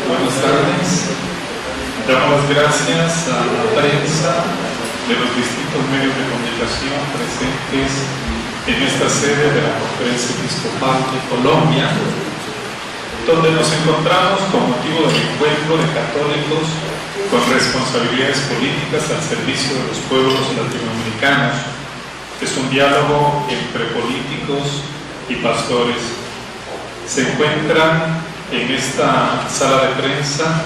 Buenas tardes. Damos las gracias a la prensa de los distintos medios de comunicación presentes en esta sede de la Conferencia Episcopal de Colombia, donde nos encontramos con motivo del encuentro de católicos con responsabilidades políticas al servicio de los pueblos latinoamericanos. Es un diálogo entre políticos y pastores. Se encuentran en esta sala de prensa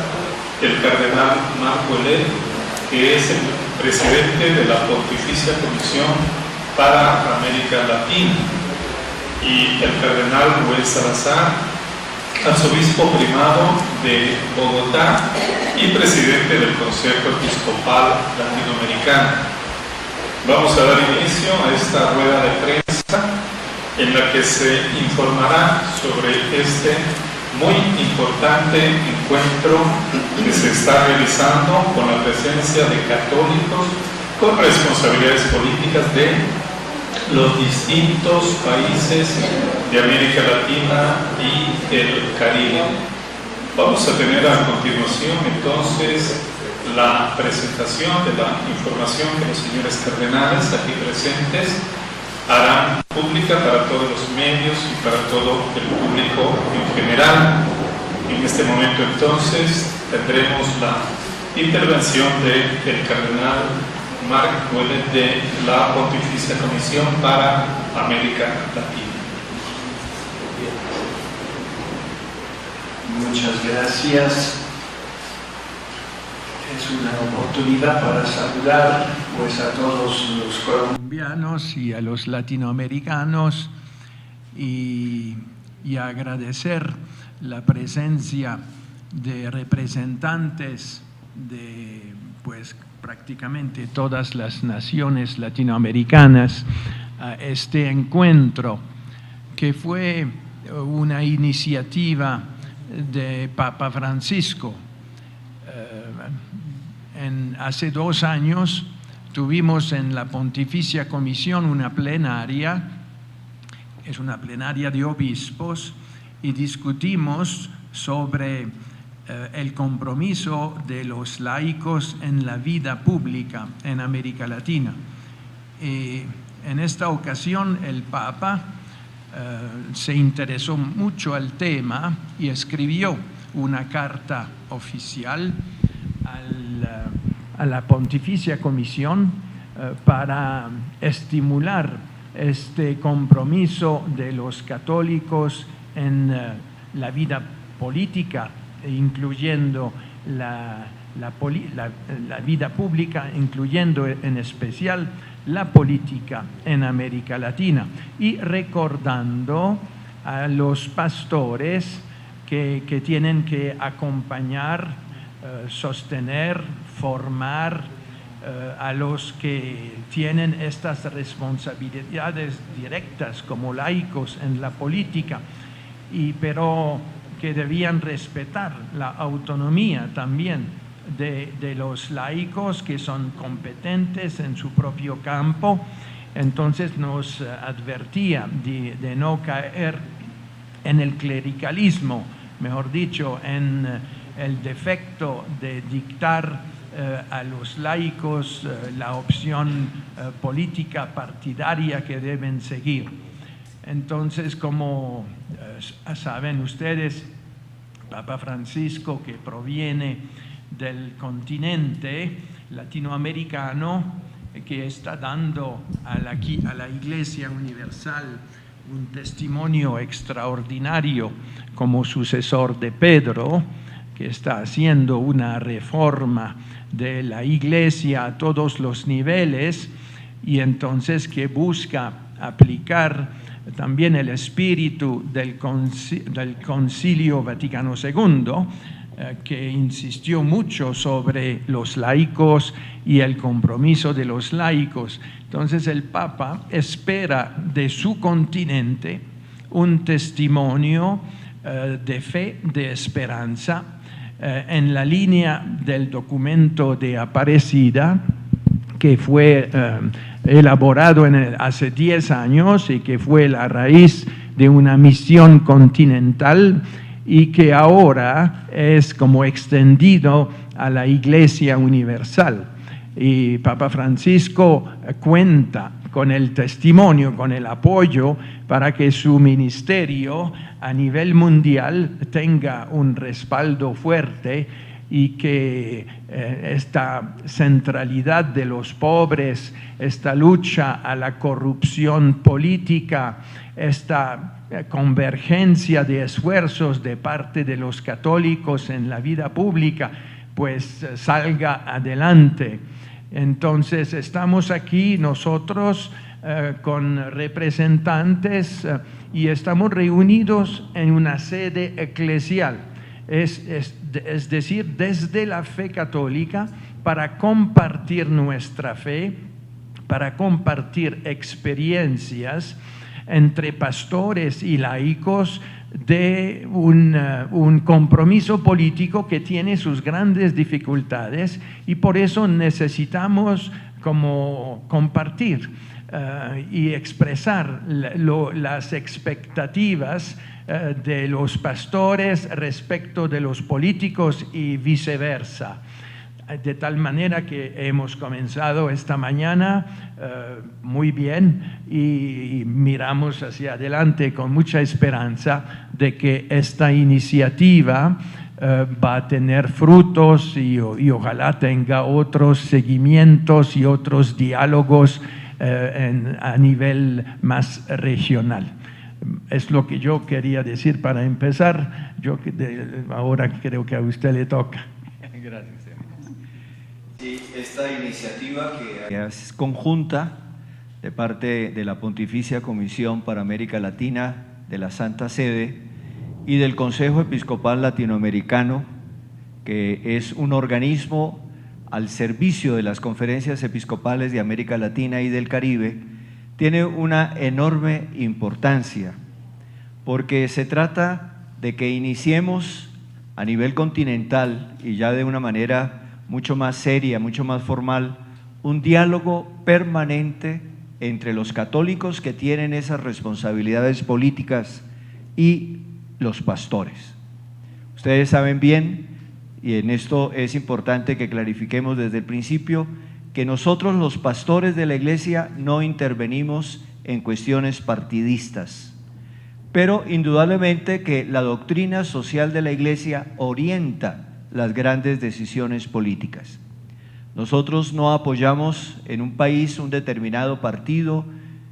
el cardenal Marco Elé, que es el presidente de la Pontificia Comisión para América Latina, y el cardenal Luis Salazar, arzobispo primado de Bogotá y presidente del Consejo Episcopal Latinoamericano. Vamos a dar inicio a esta rueda de prensa en la que se informará sobre este muy importante encuentro que se está realizando con la presencia de católicos con responsabilidades políticas de los distintos países de América Latina y el Caribe. Vamos a tener a continuación entonces la presentación de la información que los señores cardenales aquí presentes harán pública para todos los medios y para todo el público en general. En este momento entonces tendremos la intervención del cardenal Marco Elé de la Pontificia Comisión para América Latina. Muchas gracias. Es una oportunidad para saludar pues a todos los colombianos y a los latinoamericanos y agradecer la presencia de representantes de pues prácticamente todas las naciones latinoamericanas a este encuentro, que fue una iniciativa de Papa Francisco. Hace 2 años tuvimos en la Pontificia Comisión una plenaria, es una plenaria de obispos, y discutimos sobre el compromiso de los laicos en la vida pública en América Latina. Y en esta ocasión el Papa se interesó mucho al tema y escribió una carta oficial a la Pontificia Comisión para estimular este compromiso de los católicos en la vida política, incluyendo la vida pública, incluyendo en especial la política en América Latina, y recordando a los pastores que tienen que acompañar, sostener, formar a los que tienen estas responsabilidades directas como laicos en la política, pero que debían respetar la autonomía también de los laicos que son competentes en su propio campo. Entonces nos advertía de no caer en el clericalismo, mejor dicho, en el defecto de dictar a los laicos la opción política partidaria que deben seguir. Entonces, como saben ustedes, Papa Francisco, que proviene del continente latinoamericano, que está dando a la Iglesia Universal un testimonio extraordinario como sucesor de Pedro, que está haciendo una reforma de la Iglesia a todos los niveles, y entonces que busca aplicar también el espíritu del Concilio Vaticano II, que insistió mucho sobre los laicos y el compromiso de los laicos. Entonces el Papa espera de su continente un testimonio de fe, de esperanza, en la línea del documento de Aparecida, que fue elaborado hace 10 años y que fue la raíz de una misión continental, y que ahora es como extendido a la Iglesia Universal. Y Papa Francisco cuenta con el testimonio, con el apoyo para que su ministerio a nivel mundial tenga un respaldo fuerte y que esta centralidad de los pobres, esta lucha a la corrupción política, esta convergencia de esfuerzos de parte de los católicos en la vida pública, pues salga adelante. Entonces estamos aquí nosotros con representantes y estamos reunidos en una sede eclesial, es decir, desde la fe católica, para compartir nuestra fe, para compartir experiencias entre pastores y laicos de un compromiso político que tiene sus grandes dificultades, y por eso necesitamos como compartir y expresar las expectativas de los pastores respecto de los políticos y viceversa. De tal manera que hemos comenzado esta mañana muy bien y miramos hacia adelante con mucha esperanza de que esta iniciativa va a tener frutos y ojalá tenga otros seguimientos y otros diálogos a nivel más regional. Es lo que yo quería decir para empezar. Ahora creo que a usted le toca. Gracias. Sí, esta iniciativa que es conjunta de parte de la Pontificia Comisión para América Latina de la Santa Sede y del Consejo Episcopal Latinoamericano, que es un organismo al servicio de las conferencias episcopales de América Latina y del Caribe, tiene una enorme importancia, porque se trata de que iniciemos a nivel continental y ya de una manera mucho más seria, mucho más formal, un diálogo permanente entre los católicos que tienen esas responsabilidades políticas y los pastores. Ustedes saben bien, y en esto es importante que clarifiquemos desde el principio, que nosotros los pastores de la Iglesia no intervenimos en cuestiones partidistas, pero indudablemente que la doctrina social de la Iglesia orienta las grandes decisiones políticas. Nosotros no apoyamos en un país un determinado partido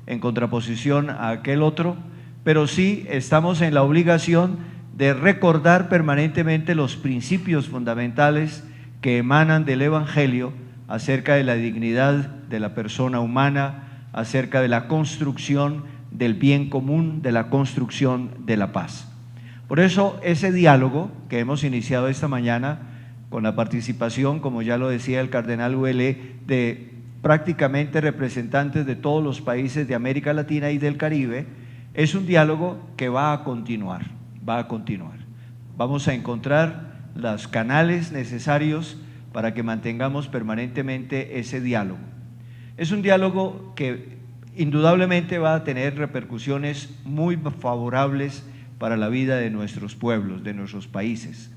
en contraposición a aquel otro, pero sí estamos en la obligación de recordar permanentemente los principios fundamentales que emanan del Evangelio acerca de la dignidad de la persona humana, acerca de la construcción del bien común, de la construcción de la paz. Por eso ese diálogo que hemos iniciado esta mañana con la participación, como ya lo decía el cardenal Ouellet, de prácticamente representantes de todos los países de América Latina y del Caribe, es un diálogo que va a continuar. Vamos a encontrar los canales necesarios para que mantengamos permanentemente ese diálogo. Es un diálogo que indudablemente va a tener repercusiones muy favorables para la vida de nuestros pueblos, de nuestros países,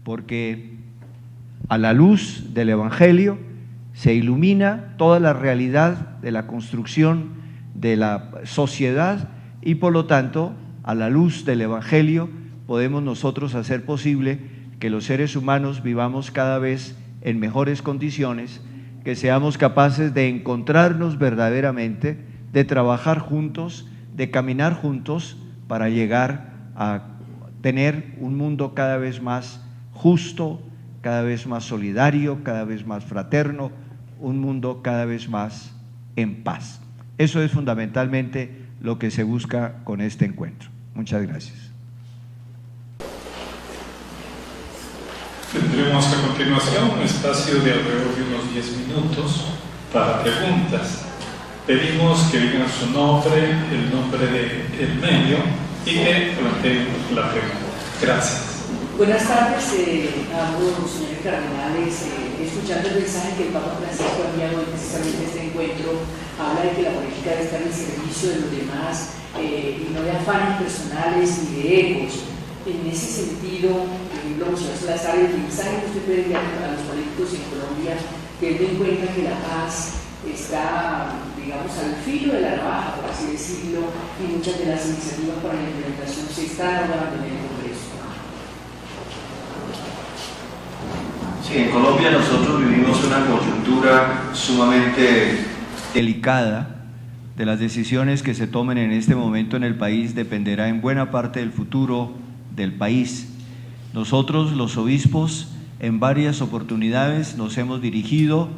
porque a la luz del Evangelio se ilumina toda la realidad de la construcción de la sociedad y por lo tanto a la luz del Evangelio podemos nosotros hacer posible que los seres humanos vivamos cada vez en mejores condiciones, que seamos capaces de encontrarnos verdaderamente, de trabajar juntos, de caminar juntos para llegar a tener un mundo cada vez más justo, cada vez más solidario, cada vez más fraterno, un mundo cada vez más en paz. Eso es fundamentalmente lo que se busca con este encuentro. Muchas gracias. Tendremos a continuación un espacio de alrededor de unos 10 minutos para preguntas. Pedimos que digan su nombre, el nombre del medio y que planteen la pregunta. Gracias. Buenas tardes a ambos señores cardenales. Escuchando el mensaje que el Papa Francisco ha enviado hoy precisamente a este encuentro, habla de que la política debe estar al servicio de los demás y no de afanes personales ni de egos. En ese sentido, por ejemplo, señor Salazar, el mensaje que usted puede enviar a los políticos en Colombia, teniendo en cuenta que la paz está, digamos, al filo de la navaja, por así decirlo, y muchas de las iniciativas para la implementación se están dando en el Congreso. Sí, en Colombia nosotros vivimos una coyuntura sumamente delicada. De las decisiones que se tomen en este momento en el país dependerá en buena parte del futuro del país. Nosotros, los obispos, en varias oportunidades nos hemos dirigido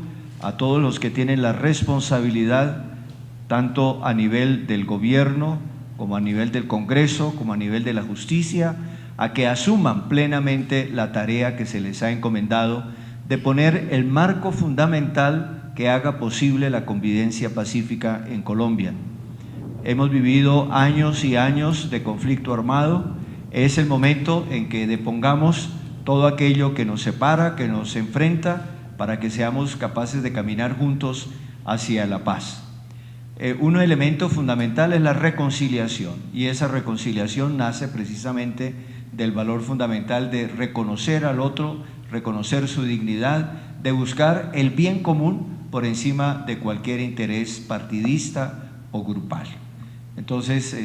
a todos los que tienen la responsabilidad, tanto a nivel del gobierno, como a nivel del Congreso, como a nivel de la justicia, a que asuman plenamente la tarea que se les ha encomendado de poner el marco fundamental que haga posible la convivencia pacífica en Colombia. Hemos vivido años y años de conflicto armado. Es el momento en que depongamos todo aquello que nos separa, que nos enfrenta, para que seamos capaces de caminar juntos hacia la paz. Un elemento fundamental es la reconciliación, y esa reconciliación nace precisamente del valor fundamental de reconocer al otro, reconocer su dignidad, de buscar el bien común por encima de cualquier interés partidista o grupal. Entonces,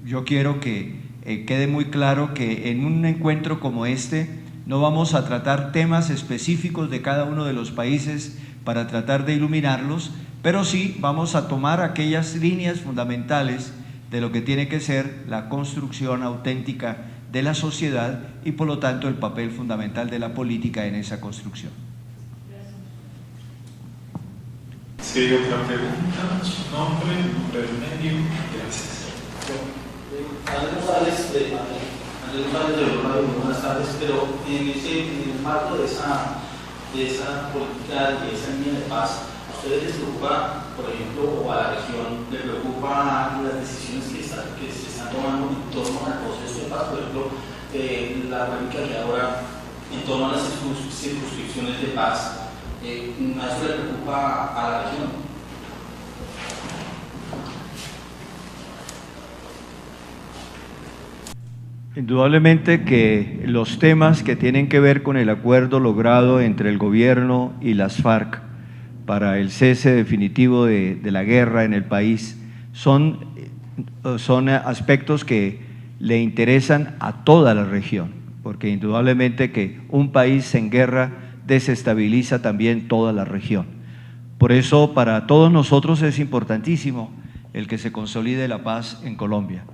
yo quiero que quede muy claro que en un encuentro como este no vamos a tratar temas específicos de cada uno de los países para tratar de iluminarlos, pero sí vamos a tomar aquellas líneas fundamentales de lo que tiene que ser la construcción auténtica de la sociedad y por lo tanto el papel fundamental de la política en esa construcción. Si hay otra pregunta, su nombre, nombre del medio, gracias. Andrés González de Uruguay, buenas tardes, pero en el marco de esa política, de esa línea de paz, ¿a ustedes les preocupa, por ejemplo, o a la región, le preocupa las decisiones que se están tomando en torno al proceso de paz? Por ejemplo, la polémica que ahora en torno a las circunscripciones de paz, ¿a eso le preocupa a la región? Indudablemente que los temas que tienen que ver con el acuerdo logrado entre el gobierno y las FARC para el cese definitivo de la guerra en el país son aspectos que le interesan a toda la región, porque indudablemente que un país en guerra desestabiliza también toda la región. Por eso para todos nosotros es importantísimo el que se consolide la paz en Colombia,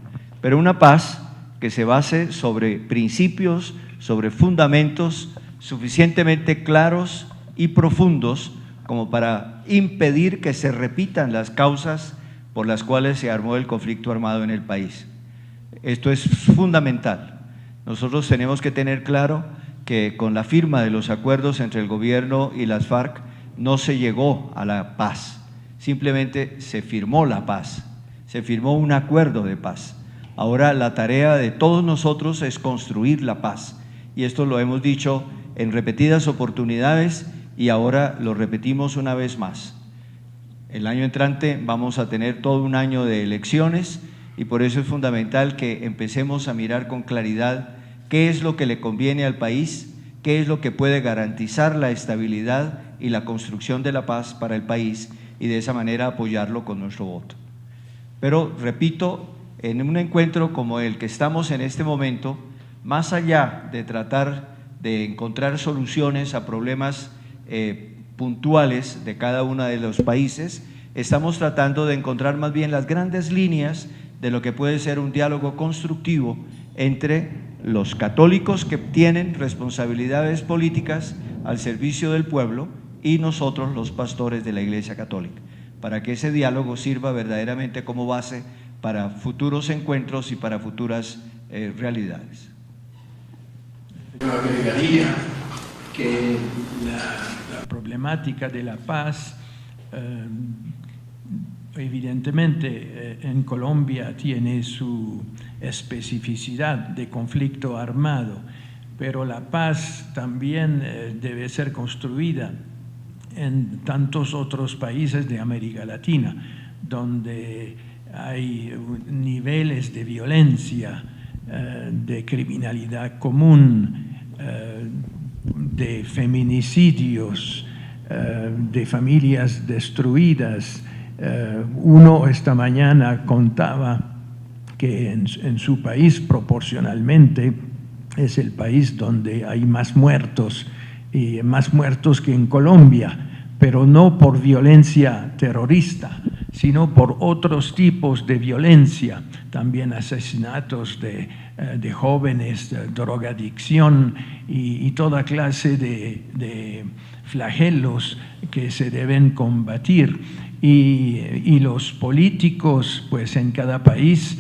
pero una paz que se base sobre principios, sobre fundamentos suficientemente claros y profundos como para impedir que se repitan las causas por las cuales se armó el conflicto armado en el país. Esto es fundamental. Nosotros tenemos que tener claro que con la firma de los acuerdos entre el gobierno y las FARC no se llegó a la paz, simplemente se firmó la paz, se firmó un acuerdo de paz. Ahora la tarea de todos nosotros es construir la paz, y esto lo hemos dicho en repetidas oportunidades y ahora lo repetimos una vez más. El año entrante vamos a tener todo un año de elecciones y por eso es fundamental que empecemos a mirar con claridad qué es lo que le conviene al país, qué es lo que puede garantizar la estabilidad y la construcción de la paz para el país y de esa manera apoyarlo con nuestro voto. Pero, repito, en un encuentro como el que estamos en este momento, más allá de tratar de encontrar soluciones a problemas puntuales de cada uno de los países, estamos tratando de encontrar más bien las grandes líneas de lo que puede ser un diálogo constructivo entre los católicos que tienen responsabilidades políticas al servicio del pueblo y nosotros los pastores de la Iglesia Católica, para que ese diálogo sirva verdaderamente como base para futuros encuentros y para futuras realidades. Yo agregaría que la problemática de la paz evidentemente en Colombia tiene su especificidad de conflicto armado, pero la paz también debe ser construida en tantos otros países de América Latina, donde hay niveles de violencia de criminalidad común, de feminicidios, de familias destruidas. Uno esta mañana contaba que en su país proporcionalmente es el país donde hay más muertos, y más muertos que en Colombia, pero no por violencia terrorista, sino por otros tipos de violencia, también asesinatos de jóvenes, drogadicción y toda clase de flagelos que se deben combatir. Y los políticos, pues en cada país,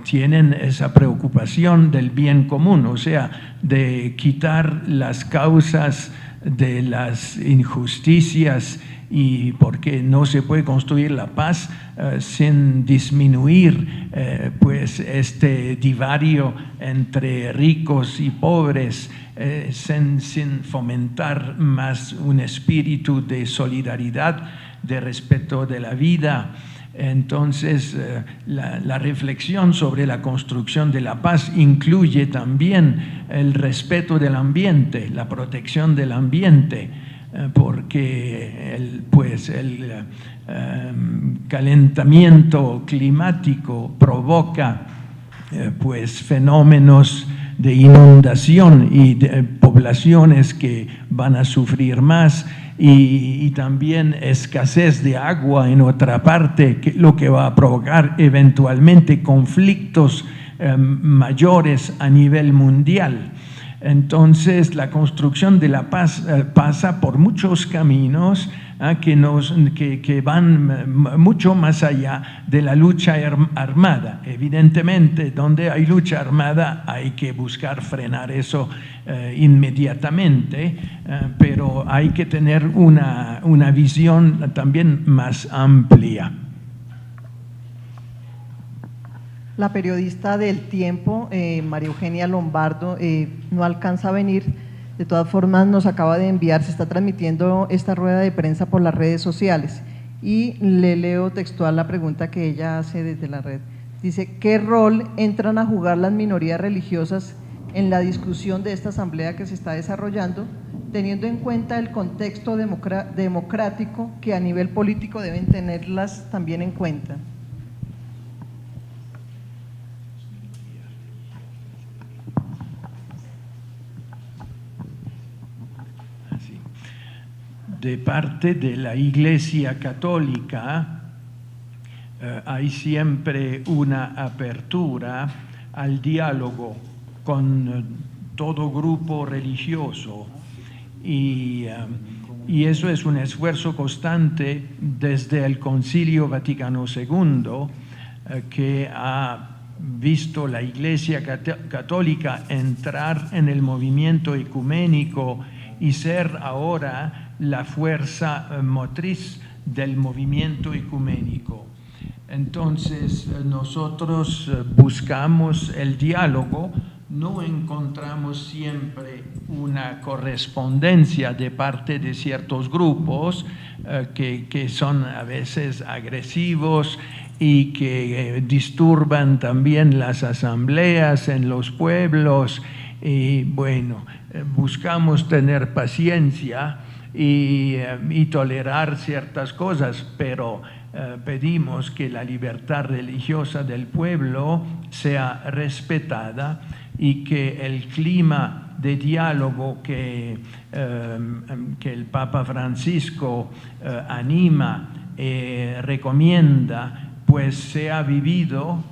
tienen esa preocupación del bien común, o sea, de quitar las causas de las injusticias, y porque no se puede construir la paz sin disminuir pues este divario entre ricos y pobres, sin fomentar más un espíritu de solidaridad, de respeto de la vida. Entonces, la reflexión sobre la construcción de la paz incluye también el respeto del ambiente, la protección del ambiente, porque el calentamiento climático provoca pues fenómenos de inundación y de poblaciones que van a sufrir más, y también escasez de agua en otra parte, lo que va a provocar eventualmente conflictos mayores a nivel mundial. Entonces, la construcción de la paz pasa por muchos caminos que van mucho más allá de la lucha armada. Evidentemente, donde hay lucha armada hay que buscar frenar eso inmediatamente, pero hay que tener una visión también más amplia. La periodista del Tiempo, María Eugenia Lombardo, no alcanza a venir. De todas formas, nos acaba de enviar, se está transmitiendo esta rueda de prensa por las redes sociales, y le leo textual la pregunta que ella hace desde la red. Dice: ¿qué rol entran a jugar las minorías religiosas en la discusión de esta asamblea que se está desarrollando, teniendo en cuenta el contexto democrático que a nivel político deben tenerlas también en cuenta? De parte de la Iglesia Católica hay siempre una apertura al diálogo con todo grupo religioso, y eso es un esfuerzo constante desde el Concilio Vaticano II, que ha visto la Iglesia Católica entrar en el movimiento ecuménico y ser ahora la fuerza motriz del movimiento ecuménico. Entonces, nosotros buscamos el diálogo, no encontramos siempre una correspondencia de parte de ciertos grupos que son a veces agresivos y que disturban también las asambleas en los pueblos, y bueno, buscamos tener paciencia y tolerar ciertas cosas, pero pedimos que la libertad religiosa del pueblo sea respetada, y que el clima de diálogo que el Papa Francisco anima y recomienda, pues sea vivido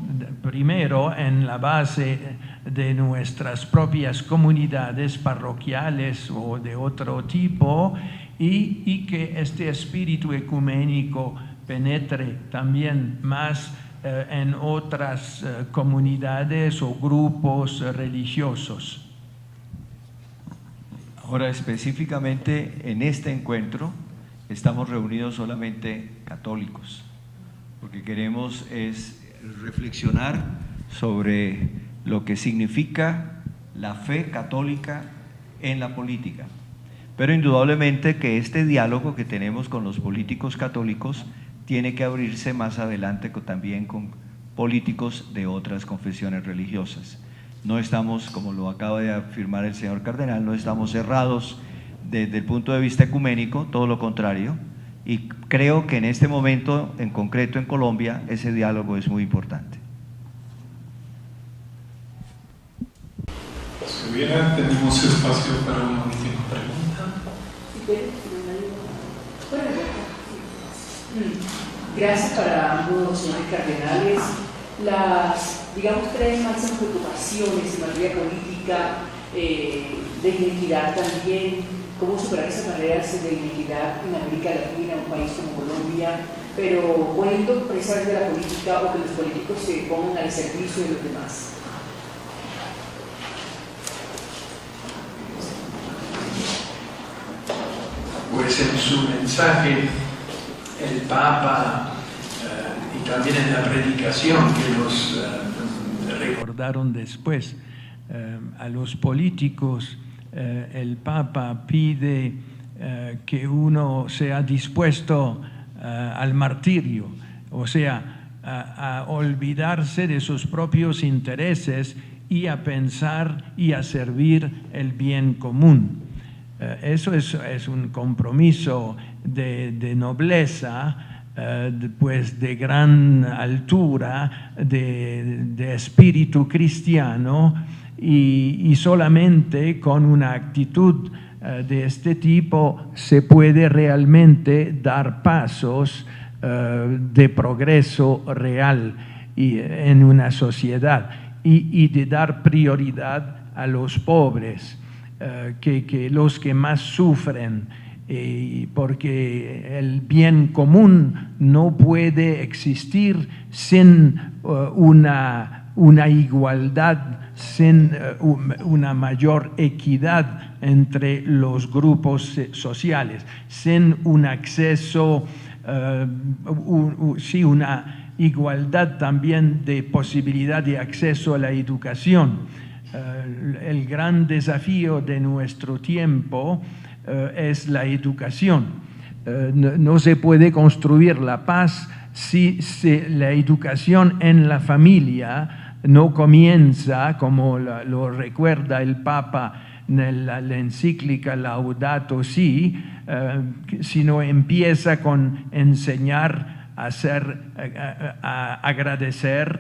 primero en la base de nuestras propias comunidades parroquiales o de otro tipo, y que este espíritu ecuménico penetre también más en otras comunidades o grupos religiosos. Ahora, específicamente en este encuentro estamos reunidos solamente católicos, porque queremos es reflexionar sobre lo que significa la fe católica en la política. Pero indudablemente que este diálogo que tenemos con los políticos católicos tiene que abrirse más adelante también con políticos de otras confesiones religiosas. No estamos, como lo acaba de afirmar el señor cardenal, no estamos cerrados desde el punto de vista ecuménico, todo lo contrario, y creo que en este momento, en concreto en Colombia, ese diálogo es muy importante. Si hubiera, tenemos espacio para una última pregunta. Gracias para ambos señores cardenales. Las, digamos, tres máximas preocupaciones en materia política, de inequidad también, cómo superar esas barreras de inequidad en América Latina, un país como Colombia, pero poniendo precisamente la política o que los políticos se pongan al servicio de los demás. Pues en su mensaje, el Papa, y también en la predicación que nos recordaron después, a los políticos, el Papa pide que uno sea dispuesto al martirio, o sea, a olvidarse de sus propios intereses y a pensar y a servir el bien común. Eso es un compromiso de nobleza, pues de gran altura, de espíritu cristiano, y solamente con una actitud de este tipo se puede realmente dar pasos de progreso real en una sociedad y de dar prioridad a los pobres, que los que más sufren, porque el bien común no puede existir sin una igualdad, sin una mayor equidad entre los grupos sociales, sin un acceso, sí, una igualdad también de posibilidad de acceso a la educación. El gran desafío de nuestro tiempo es la educación. No se puede construir la paz si la educación en la familia no comienza, como lo recuerda el Papa en la encíclica Laudato Si, sino empieza con enseñar a agradecer,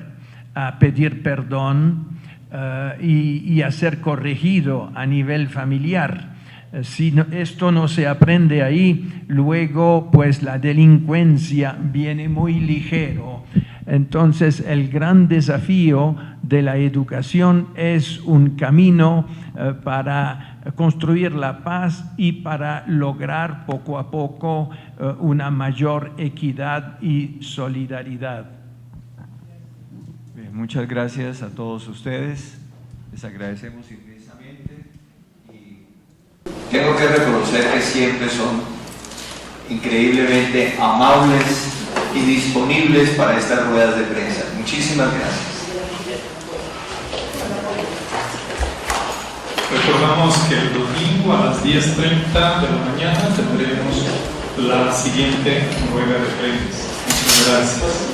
a pedir perdón, y a ser corregido a nivel familiar. Si esto no se aprende ahí, luego pues la delincuencia viene muy ligero. Entonces el gran desafío de la educación es un camino para construir la paz y para lograr poco a poco una mayor equidad y solidaridad. Bien, muchas gracias a todos ustedes, les agradecemos inmensamente. Tengo que reconocer que siempre son increíblemente amables y disponibles para estas ruedas de prensa. Muchísimas gracias. Recordamos que el domingo a las 10:30 de la mañana tendremos la siguiente rueda de prensa. Muchas gracias.